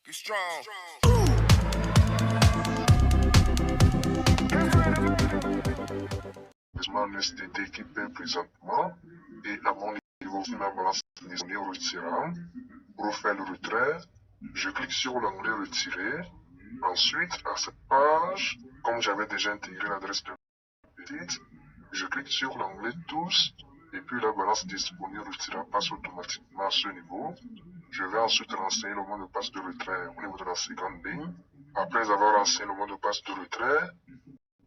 Le STT qui paie présentement et à mon niveau ma balance disponible retirant. Pour faire le retrait, je clique sur l'onglet retirer. Ensuite, à cette page, comme j'avais déjà intégré l'adresse de petite, je clique sur l'onglet tous et puis la balance disponible retirant passe automatiquement à ce niveau. Je vais ensuite renseigner le mot de passe de retrait au niveau de la seconde ligne. Après avoir renseigné le mot de passe de retrait,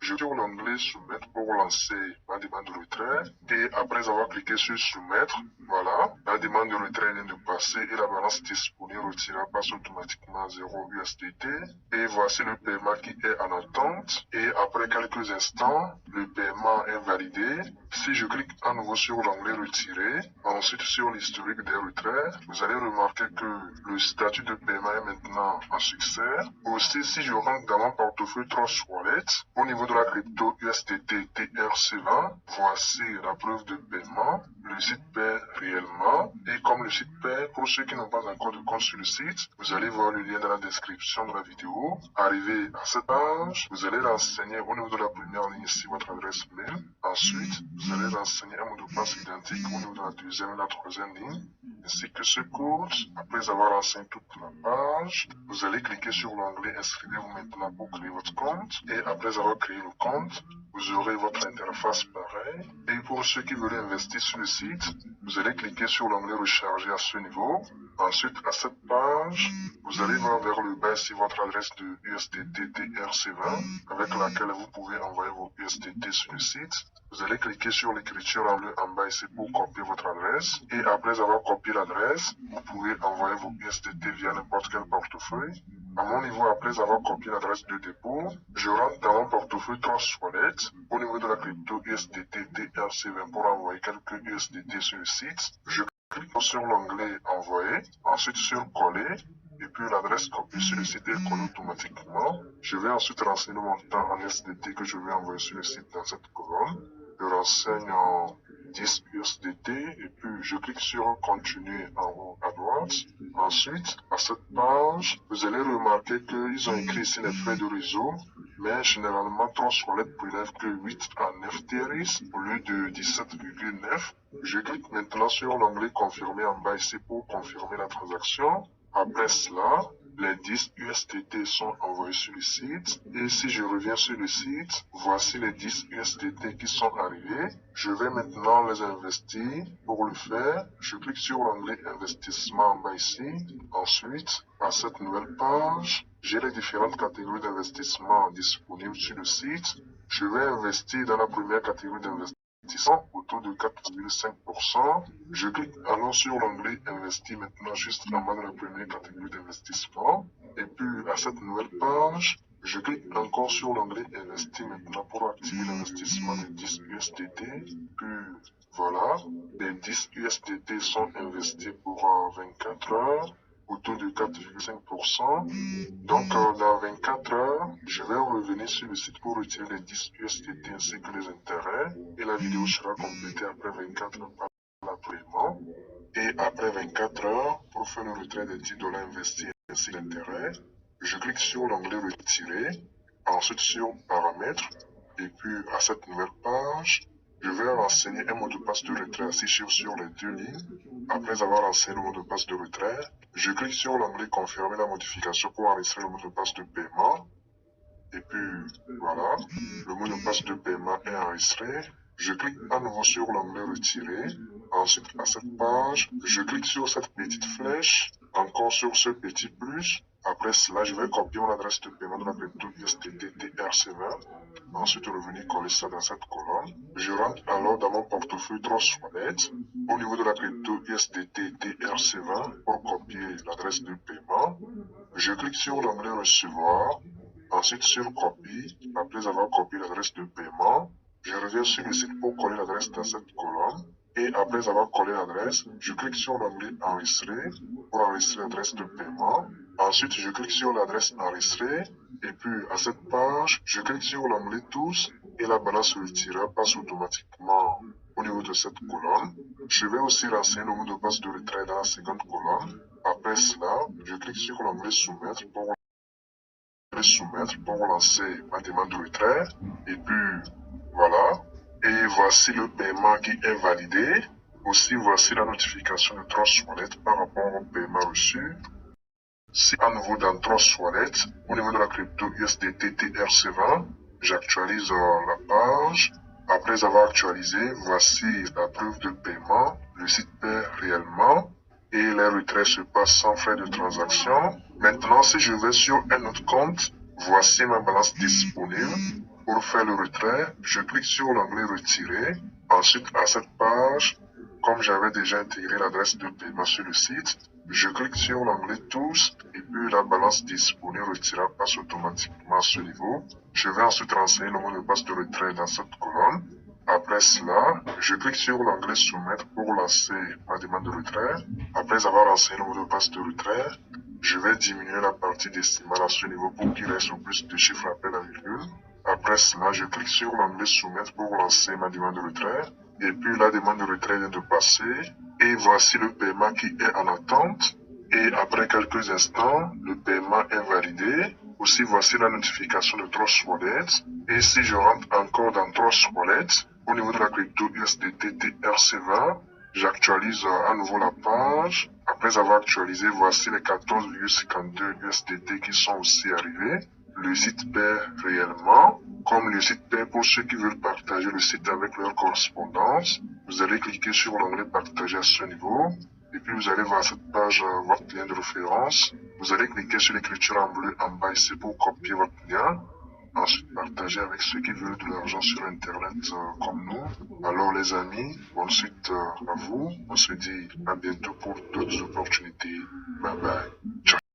je clique sur l'onglet soumettre pour lancer ma demande de retrait et après avoir cliqué sur soumettre, voilà, la demande de retrait vient de passer et la balance disponible retirée passe automatiquement à 0 USDT et voici le paiement qui est en attente et après quelques instants, le paiement est validé. Si je clique à nouveau sur l'onglet retirer, ensuite sur l'historique des retraits, vous allez remarquer que le statut de paiement est maintenant en succès. Aussi, si je rentre dans mon portefeuille Trust Wallet, au niveau de la crypto USDT TRC20, voici la preuve de paiement. Le site paie réellement. Et comme le site paie, pour ceux qui n'ont pas encore de compte sur le site, vous allez voir le lien dans la description de la vidéo. Arrivé à cette page, vous allez renseigner au niveau de la première ligne ici votre adresse mail. Ensuite, vous allez renseigner un mot de passe identique au niveau de la deuxième et la troisième ligne, ainsi que ce code. Après avoir renseigné toute la page, vous allez cliquer sur l'onglet inscrivez-vous maintenant pour créer votre compte. Et après avoir créé le compte, vous aurez votre interface pareille. Et pour ceux qui veulent investir sur le site, vous allez cliquer sur l'onglet recharger à ce niveau. Ensuite, à cette page, vous allez voir vers le bas ici votre adresse de USDT TRC20 avec laquelle vous pouvez envoyer vos USDT sur le site. Vous allez cliquer sur l'écriture en bleu en bas ici pour copier votre adresse. Et après avoir copié l'adresse, vous pouvez envoyer vos USDT via n'importe quel portefeuille. À mon niveau, après avoir copié l'adresse de dépôt, je rentre dans mon portefeuille Trust Wallet au niveau de la crypto USDT TRC20 pour envoyer quelques USDT sur le site. Je clique sur l'onglet envoyer, ensuite sur coller. Et puis l'adresse copiée sur le site est collée automatiquement. Je vais ensuite renseigner le montant en USDT que je vais envoyer sur le site dans cette colonne. Je renseigne en 10 USDT et puis je clique sur continuer en haut à droite. Ensuite, à cette page, vous allez remarquer qu'ils ont écrit ici les frais de réseau, mais généralement Trust Wallet prélève que 8 à 9 TRS au lieu de 17,9. Je clique maintenant sur l'onglet confirmer en bas ici pour confirmer la transaction. Après cela, les 10 USDT sont envoyés sur le site. Et si je reviens sur le site, voici les 10 USDT qui sont arrivés. Je vais maintenant les investir. Pour le faire, je clique sur l'onglet investissement en bas ici. Ensuite, à cette nouvelle page, j'ai les différentes catégories d'investissement disponibles sur le site. Je vais investir dans la première catégorie d'investissement autour de 4,5%. Je clique alors sur l'onglet investir maintenant juste en bas de la première catégorie d'investissement. Et puis à cette nouvelle page, je clique encore sur l'onglet investir maintenant pour activer l'investissement des 10 USDT. Puis voilà, les 10 USDT sont investis pour 24 heures autour de 4,5%. Donc, dans 24 heures, je vais revenir sur le site pour retirer les 10 USDT ainsi que les intérêts. Et la vidéo sera complétée après 24 heures par l'apaiement. Et après 24 heures, pour faire le retrait des 10 dollars investis ainsi que l'intérêt, je clique sur l'onglet retirer, ensuite sur paramètres, et puis à cette nouvelle page, je vais renseigner un mot de passe de retrait assis sur les deux lignes. Après avoir renseigné le mot de passe de retrait, je clique sur l'onglet confirmer la modification pour enregistrer le mot de passe de paiement. Et puis voilà, le mot de passe de paiement est enregistré. Je clique à nouveau sur l'onglet retirer. Ensuite, à cette page, je clique sur cette petite flèche, encore sur ce petit plus. Après cela, je vais copier mon adresse de paiement de la crypto USDT TRC20. Ensuite, revenir coller ça dans cette colonne. Je rentre alors dans mon portefeuille Trust Wallet au niveau de la crypto USDT TRC20 pour copier l'adresse de paiement. Je clique sur l'onglet recevoir. Ensuite, sur copie, après avoir copié l'adresse de paiement, je reviens sur le site pour coller l'adresse dans cette colonne. Et après avoir collé l'adresse, je clique sur l'onglet enregistrer pour enregistrer l'adresse de paiement. Ensuite, je clique sur l'adresse enregistrée. Et puis, à cette page, je clique sur l'onglet tous et la balance retirée passe automatiquement au niveau de cette colonne. Je vais aussi renseigner le mot de passe de retrait dans la seconde colonne. Après cela, je clique sur l'onglet soumettre pour lancer ma demande de retrait. Et puis, voilà. Et voici le paiement qui est validé. Aussi, voici la notification de Trust Wallet par rapport au paiement reçu. Si à nouveau dans Trust Wallet, au niveau de la crypto USDT TRC20, j'actualise la page. Après avoir actualisé, voici la preuve de paiement. Le site paie réellement et les retraits se passent sans frais de transaction. Maintenant, si je vais sur un autre compte, voici ma balance disponible. Pour faire le retrait, je clique sur l'onglet retirer. Ensuite, à cette page, comme j'avais déjà intégré l'adresse de paiement sur le site, je clique sur l'onglet tous et puis la balance disponible retirable passe automatiquement à ce niveau. Je vais ensuite renseigner le mot de passe de retrait dans cette colonne. Après cela, je clique sur l'onglet soumettre pour lancer ma demande de retrait. Après avoir renseigné le mot de passe de retrait, je vais diminuer la partie décimale à ce niveau pour qu'il reste au plus de chiffres après la virgule. Après cela, je clique sur l'onglet soumettre pour lancer ma demande de retrait. Et puis la demande de retrait vient de passer. Et voici le paiement qui est en attente. Et après quelques instants, le paiement est validé. Aussi, voici la notification de Trust Wallet. Et si je rentre encore dans Trust Wallet, au niveau de la crypto USDT TRC20, j'actualise à nouveau la page. Après avoir actualisé, voici les 14,52 USDT qui sont aussi arrivés. Le site paie réellement. Comme le site paie pour ceux qui veulent partager le site avec leur correspondance, vous allez cliquer sur l'onglet partager à ce niveau. Et puis vous allez voir cette page, votre lien de référence. Vous allez cliquer sur l'écriture en bleu en bas ici pour copier votre lien. Ensuite, partager avec ceux qui veulent de l'argent sur Internet comme nous. Alors les amis, bonne suite à vous. On se dit à bientôt pour d'autres opportunités. Bye bye. Ciao.